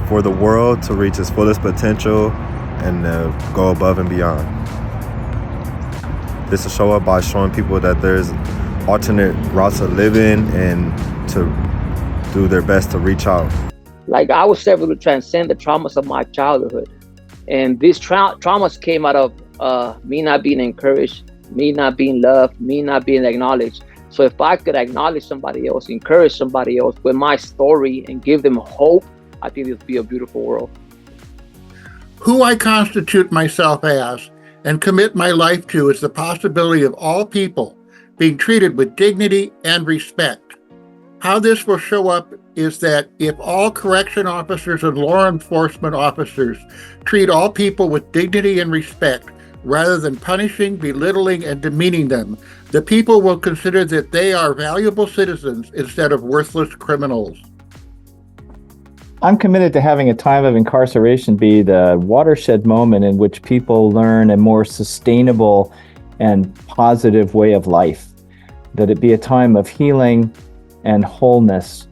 for the world to reach its fullest potential and go above and beyond. This will show up by showing people that there's alternate routes of living and to do their best to reach out. Like, I was able to transcend the traumas of my childhood. And these traumas came out of me not being encouraged, me not being loved, me not being acknowledged. So if I could acknowledge somebody else, encourage somebody else with my story and give them hope, I think it would be a beautiful world. Who I constitute myself as and commit my life to is the possibility of all people being treated with dignity and respect. How this will show up is that if all correction officers and law enforcement officers treat all people with dignity and respect, rather than punishing, belittling, and demeaning them, the people will consider that they are valuable citizens instead of worthless criminals. I'm committed to having a time of incarceration be the watershed moment in which people learn a more sustainable and positive way of life, that it be a time of healing and wholeness.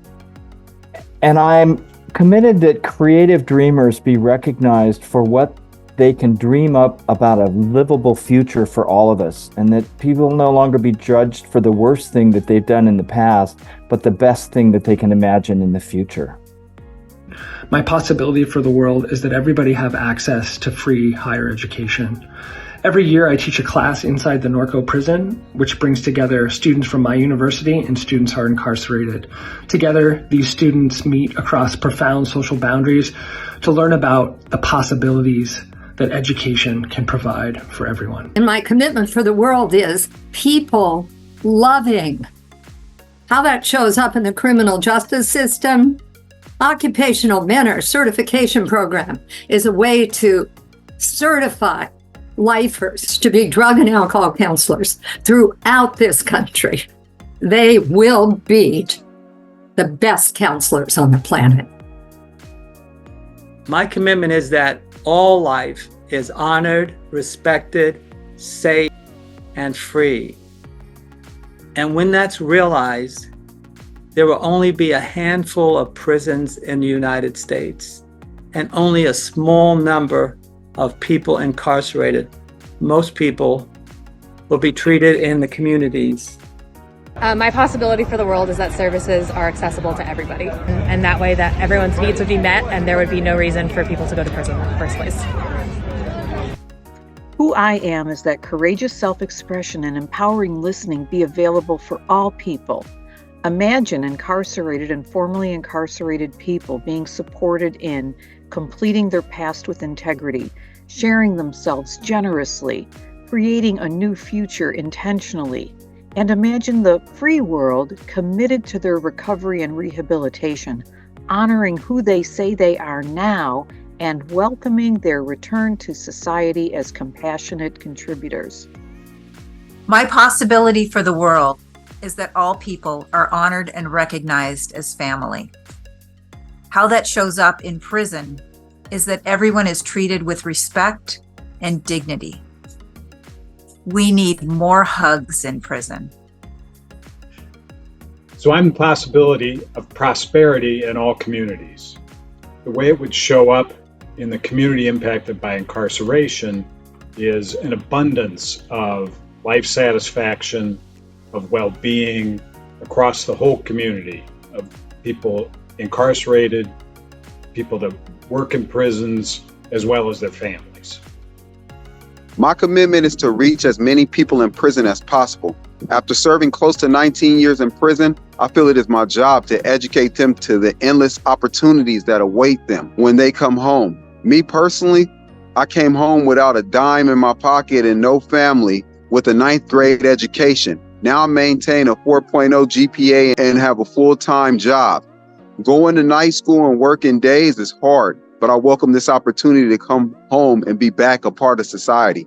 And I'm committed that creative dreamers be recognized for what they can dream up about a livable future for all of us, and that people no longer be judged for the worst thing that they've done in the past, but the best thing that they can imagine in the future. My possibility for the world is that everybody have access to free higher education. Every year I teach a class inside the Norco prison, which brings together students from my university and students who are incarcerated. Together, these students meet across profound social boundaries to learn about the possibilities that education can provide for everyone. And my commitment for the world is people loving. How that shows up in the criminal justice system. Occupational Mentor Certification Program is a way to certify lifers to be drug and alcohol counselors throughout this country. They will be the best counselors on the planet. My commitment is that all life is honored, respected, safe, and free. And when that's realized, there will only be a handful of prisons in the United States and only a small number of people incarcerated. Most people will be treated in the communities. My possibility for the world is that services are accessible to everybody, and that way that everyone's needs would be met and there would be no reason for people to go to prison in the first place. Who I am is that courageous self-expression and empowering listening be available for all people. Imagine incarcerated and formerly incarcerated people being supported in completing their past with integrity, sharing themselves generously, creating a new future intentionally. And imagine the free world committed to their recovery and rehabilitation, honoring who they say they are now and welcoming their return to society as compassionate contributors. My possibility for the world is that all people are honored and recognized as family. How that shows up in prison is that everyone is treated with respect and dignity. We need more hugs in prison. So I'm the possibility of prosperity in all communities. The way it would show up in the community impacted by incarceration is an abundance of life satisfaction, of well-being across the whole community, of people incarcerated, people that work in prisons, as well as their families. My commitment is to reach as many people in prison as possible. After serving close to 19 years in prison, I feel it is my job to educate them to the endless opportunities that await them when they come home. Me personally, I came home without a dime in my pocket and no family, with a 9th grade education. Now I maintain a 4.0 GPA and have a full-time job. Going to night school and working days is hard, but I welcome this opportunity to come home and be back a part of society.